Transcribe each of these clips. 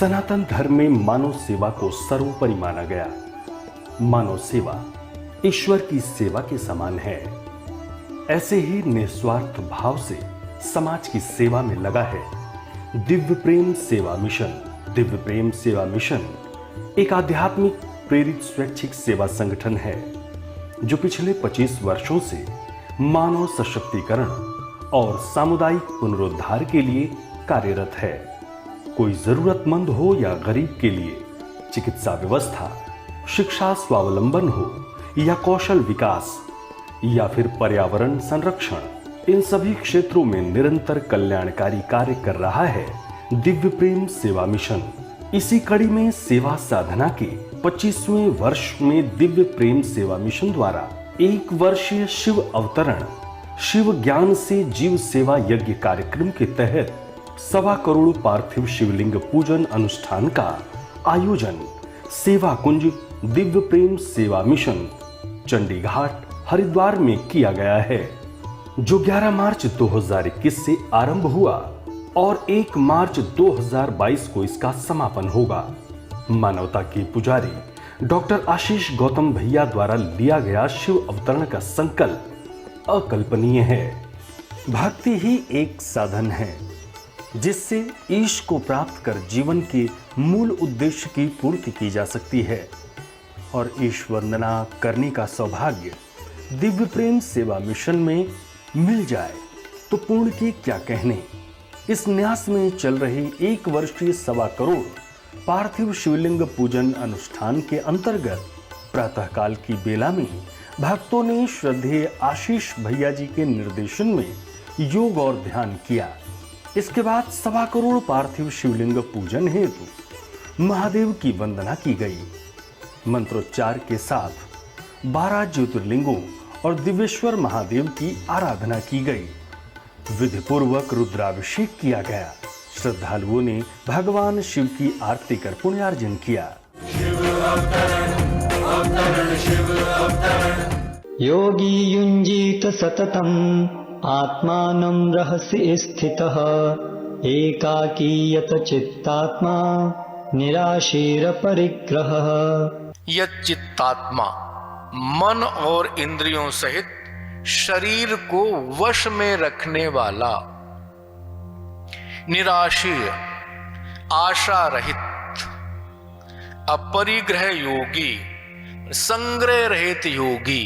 सनातन धर्म में मानव सेवा को सर्वोपरि माना गया। मानव सेवा ईश्वर की सेवा के समान है। ऐसे ही निस्वार्थ भाव से समाज की सेवा में लगा है दिव्य प्रेम सेवा मिशन। दिव्य प्रेम सेवा मिशन एक आध्यात्मिक प्रेरित स्वैच्छिक सेवा संगठन है जो पिछले 25 वर्षों से मानव सशक्तिकरण और सामुदायिक पुनरुद्धार के लिए कार्यरत है। कोई जरूरतमंद हो या गरीब के लिए चिकित्सा व्यवस्था, शिक्षा स्वावलंबन हो या कौशल विकास या फिर पर्यावरण संरक्षण, इन सभी क्षेत्रों में निरंतर कल्याणकारी कार्य कर रहा है दिव्य प्रेम सेवा मिशन। इसी कड़ी में सेवा साधना के 25वें वर्ष में दिव्य प्रेम सेवा मिशन द्वारा 1 वर्षीय शिव अवतरण शिव ज्ञान से जीव सेवा यज्ञ कार्यक्रम के तहत 1.25 करोड़ पार्थिव शिवलिंग पूजन अनुष्ठान का आयोजन सेवा कुंज दिव्य प्रेम सेवा मिशन चंडीघाट हरिद्वार में किया गया है, जो 11 मार्च 2021 से आरंभ हुआ और 1 मार्च 2022 को इसका समापन होगा। मानवता के पुजारी डॉक्टर आशीष गौतम भैया द्वारा लिया गया शिव अवतरण का संकल्प अकल्पनीय है। भक्ति ही एक साधन है जिससे ईश को प्राप्त कर जीवन के मूल उद्देश्य की पूर्ति की जा सकती है, और ईश वंदना करने का सौभाग्य दिव्य प्रेम सेवा मिशन में मिल जाए तो पूर्ण के क्या कहने। इस न्यास में चल रहे 1 वर्षीय 1.25 करोड़ पार्थिव शिवलिंग पूजन अनुष्ठान के अंतर्गत प्रातःकाल की बेला में भक्तों ने श्रद्धेय आशीष भैया जी के निर्देशन में योग और ध्यान किया। इसके बाद 1.25 करोड़ पार्थिव शिवलिंग पूजन हेतु महादेव की वंदना की गई। मंत्रोच्चार के साथ 12 ज्योतिर्लिंगों और दिव्येश्वर महादेव की आराधना की गई। विधि पूर्वक रुद्राभिषेक किया गया। श्रद्धालुओं ने भगवान शिव की आरती कर पुण्यार्जन किया। योगी युञ्जीत सततम् आत्मानं रहसि स्थितः एकाकीयत चित्तात्मा निराशीर परिग्रहः। यच्चित्तात्मा मन और इंद्रियों सहित शरीर को वश में रखने वाला, निराशीर आशा रहित, अपरिग्रह योगी, संग्रह रहित योगी,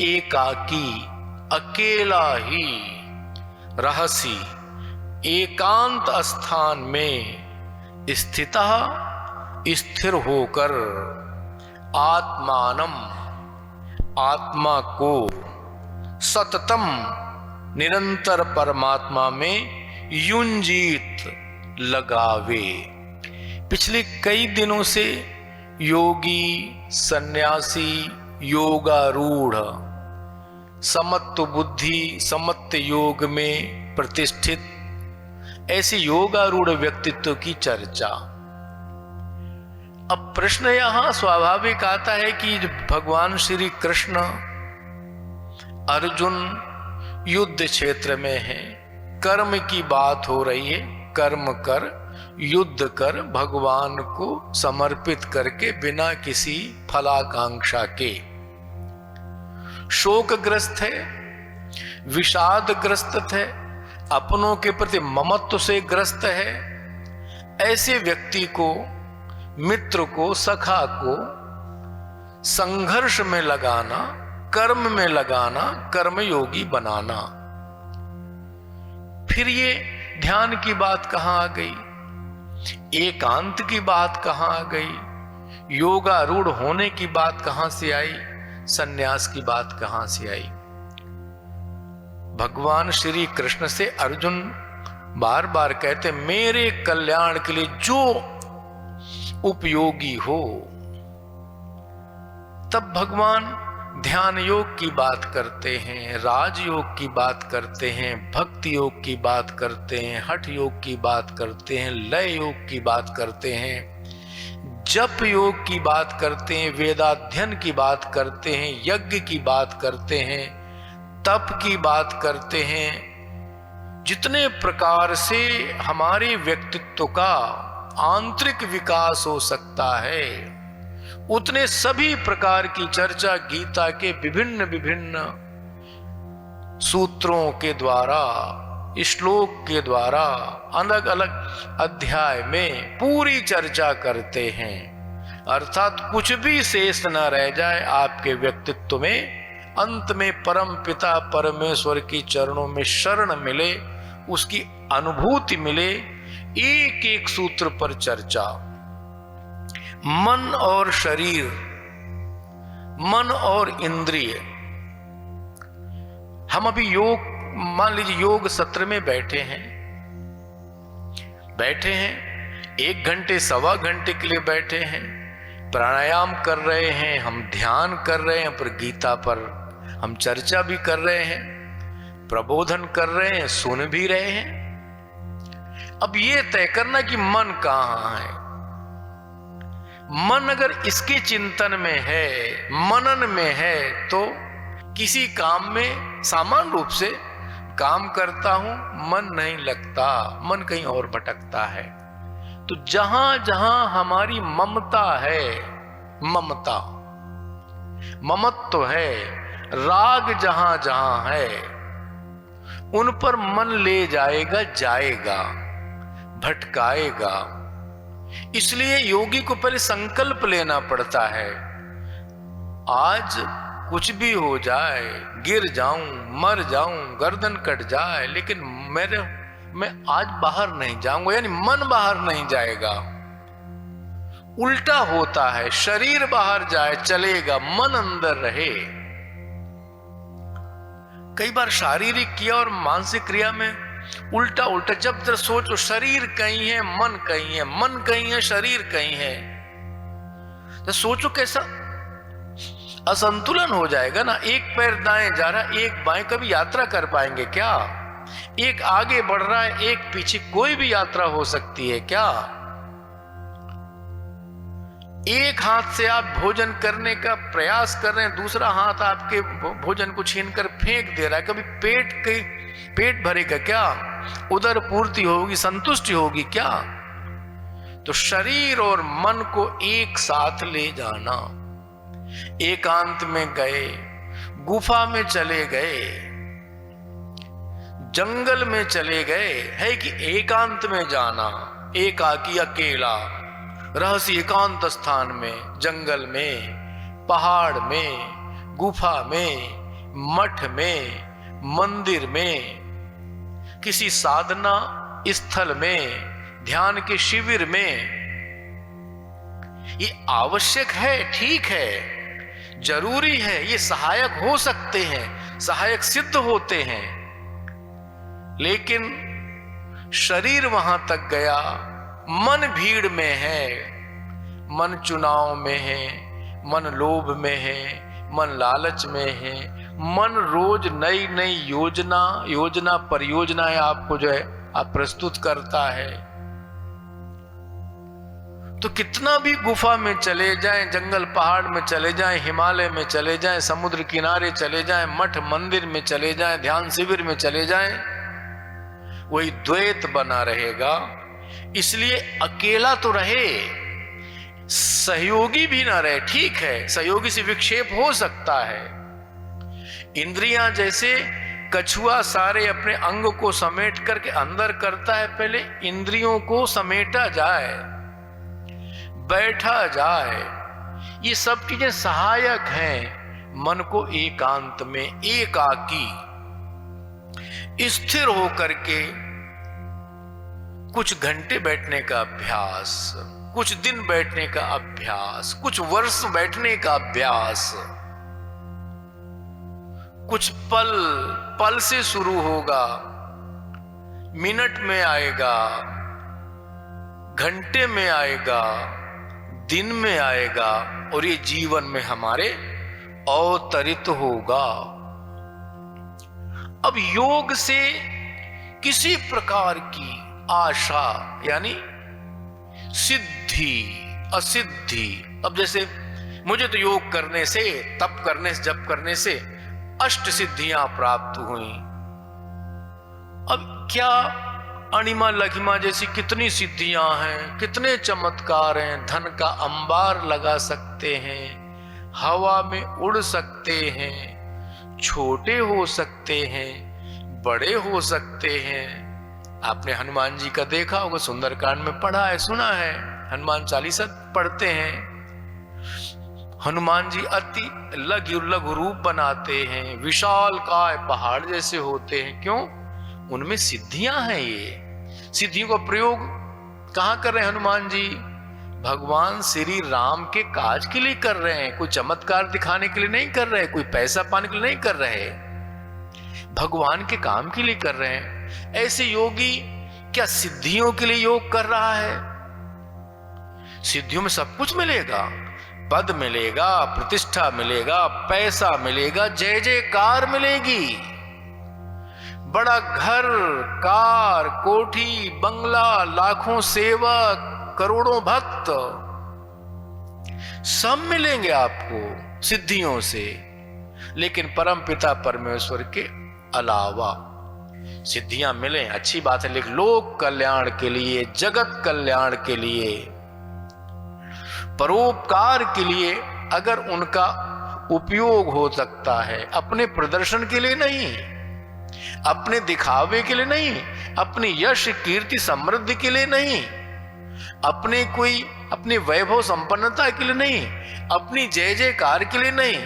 एकाकी अकेला ही, रहसी एकांत स्थान में स्थिर होकर, आत्मानम आत्मा को, सततम निरंतर परमात्मा में युंजीत लगावे। पिछले कई दिनों से योगी, सन्यासी, योगारूढ़, समत्व बुद्धि, समत्व योग में प्रतिष्ठित ऐसे योगारूढ़ व्यक्तित्व की चर्चा। अब प्रश्न यहां स्वाभाविक आता है कि भगवान श्री कृष्ण अर्जुन युद्ध क्षेत्र में है, कर्म की बात हो रही है, कर्म कर, युद्ध कर, भगवान को समर्पित करके बिना किसी फलाकांक्षा के। शोकग्रस्त है, विषादग्रस्त है, अपनों के प्रति ममत्व से ग्रस्त है। ऐसे व्यक्ति को, मित्र को, सखा को संघर्ष में लगाना, कर्म में लगाना, कर्मयोगी बनाना। फिर ये ध्यान की बात कहां आ गई, एकांत की बात कहां आ गई, योगारूढ़ होने की बात कहां से आई, सन्यास की बात कहां से आई। भगवान श्री कृष्ण से अर्जुन बार बार कहते, मेरे कल्याण के लिए जो उपयोगी हो। तब भगवान ध्यान योग की बात करते हैं, राजयोग की बात करते हैं, भक्ति योग की बात करते हैं, हठ योग की बात करते हैं, लय योग की बात करते हैं, जप योग की बात करते हैं, वेदाध्ययन की बात करते हैं, यज्ञ की बात करते हैं, तप की बात करते हैं। जितने प्रकार से हमारे व्यक्तित्व का आंतरिक विकास हो सकता है, उतने सभी प्रकार की चर्चा गीता के विभिन्न विभिन्न सूत्रों के द्वारा, श्लोक के द्वारा, अलग अलग अध्याय में पूरी चर्चा करते हैं। अर्थात कुछ भी शेष न रह जाए आपके व्यक्तित्व में, अंत में परम पिता परमेश्वर की चरणों में शरण मिले, उसकी अनुभूति मिले। एक एक सूत्र पर चर्चा। मन और शरीर, मन और इंद्रिय। हम अभी योग, मान लीजिए योग सत्र में बैठे हैं, 1 घंटे सवा घंटे के लिए बैठे हैं, प्राणायाम कर रहे हैं, हम ध्यान कर रहे हैं, पर गीता पर हम चर्चा भी कर रहे हैं, प्रबोधन कर रहे हैं, सुन भी रहे हैं। अब ये तय करना कि मन कहां है। मन अगर इसके चिंतन में है, मनन में है, तो किसी काम में सामान्य रूप से काम करता हूं, मन नहीं लगता, मन कहीं और भटकता है। तो जहां जहां हमारी ममता है, ममत्व है, राग जहां जहां है, उन पर मन ले जाएगा, भटकाएगा। इसलिए योगी को पहले संकल्प लेना पड़ता है, आज कुछ भी हो जाए, गिर जाऊं, मर जाऊं, गर्दन कट जाए, लेकिन मैं आज बाहर नहीं जाऊंगा, यानी मन बाहर नहीं जाएगा। उल्टा होता है, शरीर बाहर जाए चलेगा, मन अंदर रहे। कई बार शारीरिक क्रिया और मानसिक क्रिया में उल्टा जब तक सोचो शरीर कहीं है, मन कहीं है, मन कहीं है, शरीर कहीं है, तो सोचो कैसा असंतुलन हो जाएगा ना। एक पैर दाएं जा रहा है, एक बाएं, कभी यात्रा कर पाएंगे क्या? एक आगे बढ़ रहा है, एक पीछे, कोई भी यात्रा हो सकती है क्या? एक हाथ से आप भोजन करने का प्रयास कर रहे हैं, दूसरा हाथ आपके भोजन को छीनकर फेंक दे रहा है, कभी पेट भरेगा क्या? उदर पूर्ति होगी, संतुष्टि होगी क्या? तो शरीर और मन को एक साथ ले जाना। एकांत में गए, गुफा में चले गए, जंगल में चले गए, है कि एकांत में जाना, एकाकी अकेला, रहस्य एकांत स्थान में, जंगल में, पहाड़ में, गुफा में, मठ में, मंदिर में, किसी साधना स्थल में, ध्यान के शिविर में। ये आवश्यक है, ठीक है, जरूरी है, ये सहायक हो सकते हैं, सहायक सिद्ध होते हैं। लेकिन शरीर वहां तक गया, मन भीड़ में है, मन चुनाव में है, मन लोभ में है, मन लालच में है, मन रोज नई नई योजना परियोजनाएं आपको जो है आप प्रस्तुत करता है। तो कितना भी गुफा में चले जाएं, जंगल पहाड़ में चले जाएं, हिमालय में चले जाएं, समुद्र किनारे चले जाएं, मठ मंदिर में चले जाएं, ध्यान शिविर में चले जाएं, वही द्वैत बना रहेगा। इसलिए अकेला तो रहे, सहयोगी भी ना रहे, ठीक है, सहयोगी से विक्षेप हो सकता है। इंद्रियां जैसे कछुआ सारे अपने अंग को समेट करके अंदर करता है, पहले इंद्रियों को समेटा जाए, बैठा जाए। ये सब चीजें सहायक हैं मन को एकांत में, एकाकी स्थिर होकर के कुछ घंटे बैठने का अभ्यास, कुछ दिन बैठने का अभ्यास, कुछ वर्ष बैठने का अभ्यास, कुछ पल से शुरू होगा, मिनट में आएगा, घंटे में आएगा, दिन में आएगा, और ये जीवन में हमारे अवतरित होगा। अब योग से किसी प्रकार की आशा यानी सिद्धि असिद्धि, अब जैसे मुझे तो योग करने से, तप करने से, जप करने से अष्ट सिद्धियां प्राप्त हुई। अब क्या अणिमा लघिमा जैसी कितनी सिद्धियां हैं, कितने चमत्कार हैं। धन का अंबार लगा सकते हैं, हवा में उड़ सकते हैं, छोटे हो सकते हैं, बड़े हो सकते हैं। आपने हनुमान जी का देखा होगा, सुंदरकांड में पढ़ा है, सुना है। हनुमान चालीसा पढ़ते हैं। हनुमान जी अति लघु लघु रूप बनाते हैं, विशाल काय पहाड़ जैसे होते हैं। क्यों? उनमें सिद्धियां हैं। ये सिद्धियों का प्रयोग कहां कर रहे हैं हनुमान जी? भगवान श्री राम के काज के लिए कर रहे हैं। कोई चमत्कार दिखाने के लिए नहीं कर रहे, कोई पैसा पाने के लिए नहीं कर रहे, भगवान के काम के लिए कर रहे हैं। ऐसे योगी क्या सिद्धियों के लिए योग कर रहा है? सिद्धियों में सब कुछ मिलेगा, पद मिलेगा, प्रतिष्ठा मिलेगा, पैसा मिलेगा, जय जयकार मिलेगी, बड़ा घर, कार, कोठी, बंगला, लाखों सेवक, करोड़ों भक्त, सब मिलेंगे आपको सिद्धियों से। लेकिन परमपिता परमेश्वर के अलावा सिद्धियां मिले अच्छी बात है, लेकिन लोक कल्याण के लिए, जगत कल्याण के लिए, परोपकार के लिए अगर उनका उपयोग हो सकता है, अपने प्रदर्शन के लिए नहीं, अपने दिखावे के लिए नहीं, अपनी यश कीर्ति समृद्धि के लिए नहीं, अपनी वैभव संपन्नता के लिए नहीं, अपनी जय जयकार के लिए नहीं।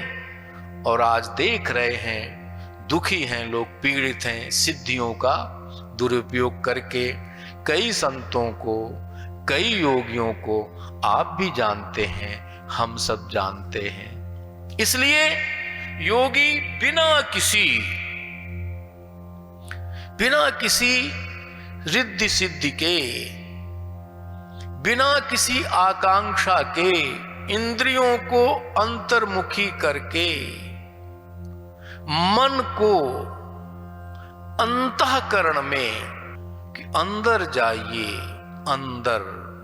और आज देख रहे हैं, दुखी हैं लोग, पीड़ित हैं सिद्धियों का दुरुपयोग करके। कई संतों को, कई योगियों को आप भी जानते हैं, हम सब जानते हैं। इसलिए योगी बिना किसी रिद्धि सिद्धि के, बिना किसी आकांक्षा के, इंद्रियों को अंतर्मुखी करके, मन को अंतःकरण में कि अंदर जाइए, अंदर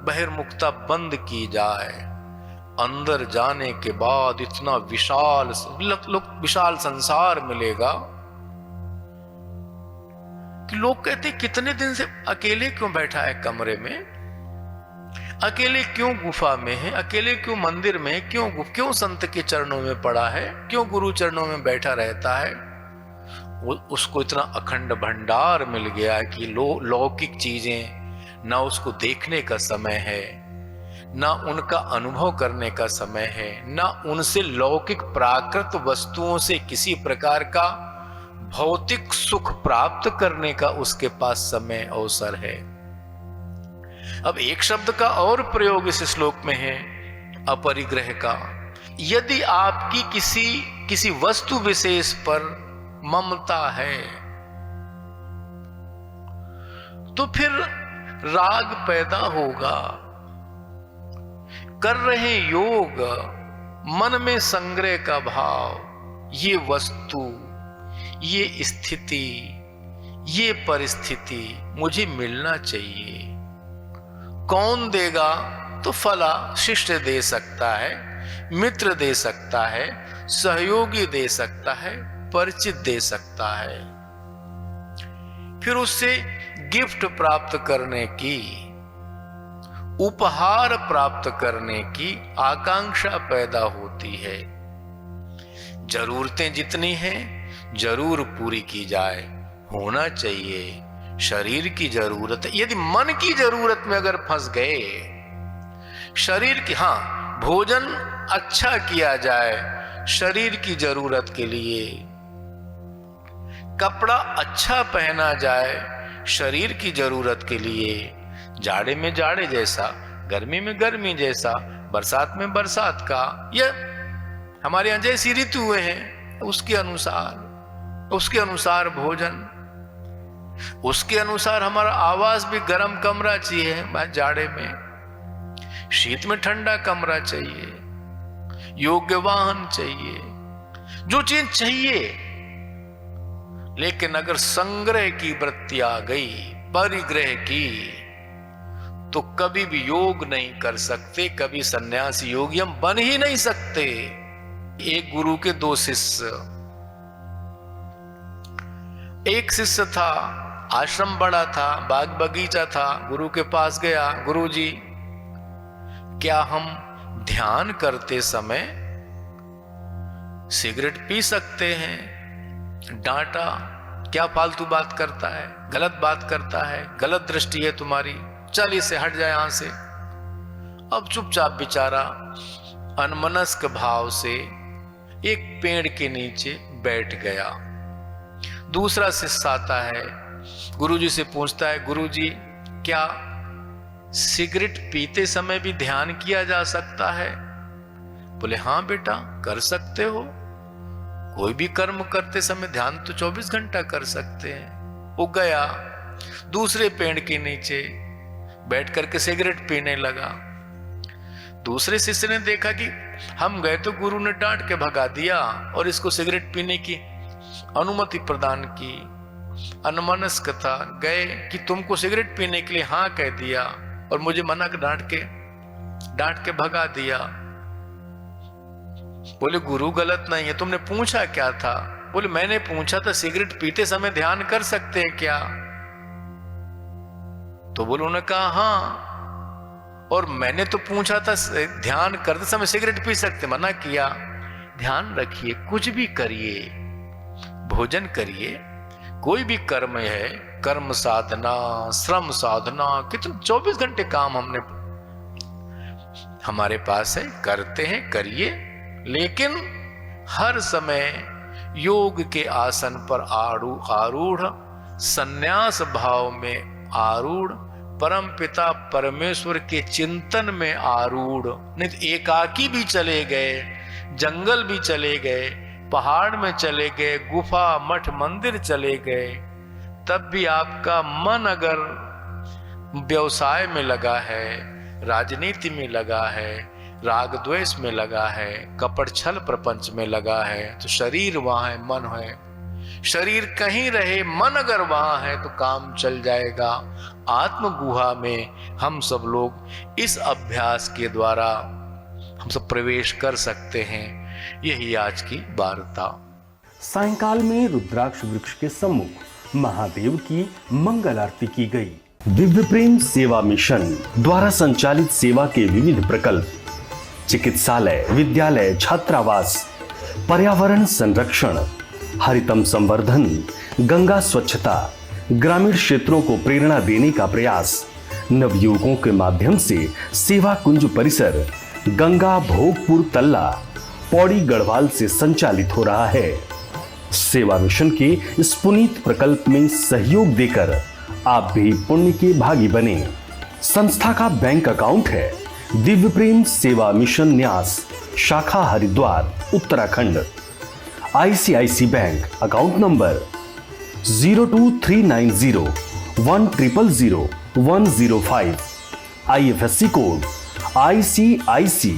बहिर्मुखता बंद की जाए। अंदर जाने के बाद इतना विशाल संसार मिलेगा कि लोग कहते कितने दिन से अकेले क्यों बैठा है कमरे में, अकेले क्यों गुफा में है, अकेले क्यों मंदिर में है, क्यों संत के चरणों में पड़ा है, क्यों गुरु चरणों में बैठा रहता है। उसको इतना अखंड भंडार मिल गया कि लौकिक चीजें ना उसको देखने का समय है, ना उनका अनुभव करने का समय है, ना उनसे लौकिक प्राकृत वस्तुओं से किसी प्रकार का भौतिक सुख प्राप्त करने का उसके पास समय अवसर है। अब एक शब्द का और प्रयोग इस श्लोक में है, अपरिग्रह का। यदि आपकी किसी वस्तु विशेष पर ममता है तो फिर राग पैदा होगा। कर रहे योग, मन में संग्रह का भाव, ये वस्तु, ये स्थिति, ये परिस्थिति मुझे मिलना चाहिए। कौन देगा? तो फला शिष्य दे सकता है, मित्र दे सकता है, सहयोगी दे सकता है, परिचित दे सकता है। फिर उससे गिफ्ट प्राप्त करने की, उपहार प्राप्त करने की आकांक्षा पैदा होती है। जरूरतें जितनी हैं जरूर पूरी की जाए, होना चाहिए। शरीर की जरूरत है, यदि मन की जरूरत में अगर फंस गए, शरीर की, हाँ, भोजन अच्छा किया जाए शरीर की जरूरत के लिए, कपड़ा अच्छा पहना जाए शरीर की जरूरत के लिए, जाड़े में जाड़े जैसा, गर्मी में गर्मी जैसा, बरसात में बरसात का, या हमारे यहां जैसी ऋतुएं हैं उसके अनुसार भोजन, उसके अनुसार हमारा आवास भी गर्म कमरा चाहिए जाड़े में, शीत में ठंडा कमरा चाहिए, योग्य वाहन चाहिए, जो चीज चाहिए। लेकिन अगर संग्रह की वृत्ति आ गई, परिग्रह की, तो कभी भी योग नहीं कर सकते, कभी सन्यासी योगी हम बन ही नहीं सकते। एक गुरु के दो शिष्य, एक शिष्य था आश्रम बड़ा था, बाग बगीचा था। गुरु के पास गया, गुरु जी क्या हम ध्यान करते समय सिगरेट पी सकते हैं? डांटा, क्या फालतू बात करता है, गलत बात करता है, गलत दृष्टि है तुम्हारी, चल इससे हट जाए यहां से। अब चुपचाप बेचारा अनमनस्क भाव से एक पेड़ के नीचे बैठ गया। दूसरा शिष्य आता है, गुरुजी से पूछता है, गुरुजी क्या सिगरेट पीते समय भी ध्यान किया जा सकता है? बोले हाँ बेटा, कर सकते हो। कोई भी कर्म करते समय ध्यान तो 24 घंटा कर सकते हैं। वो गया, दूसरे पेड़ के नीचे बैठ करके सिगरेट पीने लगा। दूसरे शिष्य ने देखा कि हम गए तो गुरु ने डांट के भगा दिया और इसको सिगरेट पीने की अनुमति प्रदान की। अनमनस्क था, गए कि तुमको सिगरेट पीने के लिए हाँ कह दिया और मुझे मना कर डांट के भगा दिया। बोले गुरु गलत नहीं है, तुमने पूछा क्या था? बोले मैंने पूछा था सिगरेट पीते समय ध्यान कर सकते हैं क्या? तो बोले उन्होंने कहा हाँ, और मैंने तो पूछा था ध्यान करते समय सिगरेट पी सकते, मना किया। ध्यान रखिए, कुछ भी करिए, भोजन करिए, कोई भी कर्म है, कर्म साधना, श्रम साधना, कितने 24 घंटे काम हमारे पास है, करते हैं, करिए, लेकिन हर समय योग के आसन पर आरूढ़, संन्यास भाव में आरूढ़, परम पिता परमेश्वर के चिंतन में आरूढ़। नहीं तो एकाकी भी चले गए, जंगल भी चले गए, पहाड़ में चले गए, गुफा मठ मंदिर चले गए, तब भी आपका मन अगर व्यवसाय में लगा है, राजनीति में लगा है, राग द्वेष में लगा है, कपट छल प्रपंच में लगा है, तो शरीर वहां है, मन है। शरीर कहीं रहे, मन अगर वहां है तो काम चल जाएगा। आत्म गुहा में हम सब लोग इस अभ्यास के द्वारा हम सब प्रवेश कर सकते हैं। यही आज की वार्ता। सायंकाल में रुद्राक्ष वृक्ष के सम्मुख महादेव की मंगल आरती की गई। दिव्य प्रेम सेवा मिशन द्वारा संचालित सेवा के विविध प्रकल्प, चिकित्सालय, विद्यालय, छात्रावास, पर्यावरण संरक्षण, हरितम संवर्धन, गंगा स्वच्छता, ग्रामीण क्षेत्रों को प्रेरणा देने का प्रयास, नवयुवकों के माध्यम से सेवा कुंज परिसर गंगा भोगपुर तल्ला पौड़ी गढ़वाल से संचालित हो रहा है। सेवा मिशन के इस पुनीत प्रकल्प में सहयोग देकर आप भी पुण्य के भागी बने। संस्था का बैंक अकाउंट है दिव्य प्रेम सेवा मिशन न्यास, शाखा Haridwar, Uttarakhand. ICICI bank account number 023901000105, IFSC code ICIC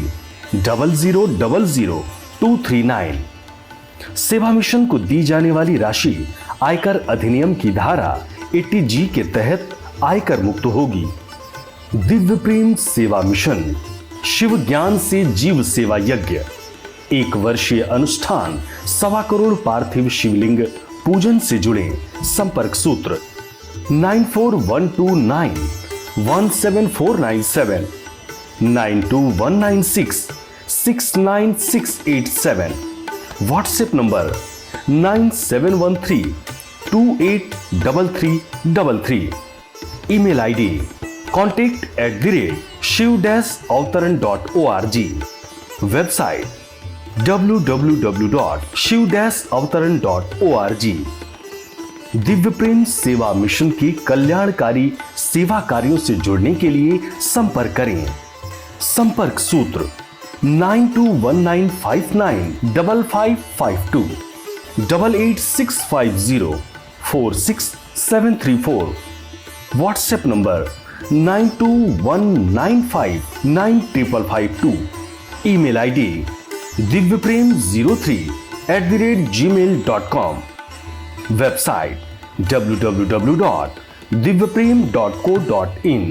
000239। सेवा मिशन को दी जाने वाली राशि आयकर अधिनियम की धारा 80G के तहत आयकर मुक्त होगी। दिव्य प्रेम सेवा मिशन शिव ज्ञान से जीव सेवा यज्ञ, 1 वर्षीय अनुष्ठान, 1.25 करोड़ पार्थिव शिवलिंग पूजन से जुड़े संपर्क सूत्र 9412917497, 9219669687, WhatsApp number 9713283333, email ID contact@shiv-avtaran.org, website www.shiv-avtaran.org। Divya प्रेम सेवा मिशन की कल्याणकारी सेवा कार्यों से जुड़ने के लिए संपर्क करें। संपर्क सूत्र 9219595552, 8865046734, WhatsApp number 9219595552, email ID divyprem03@gmail.com, website www.divyaprem.co.in,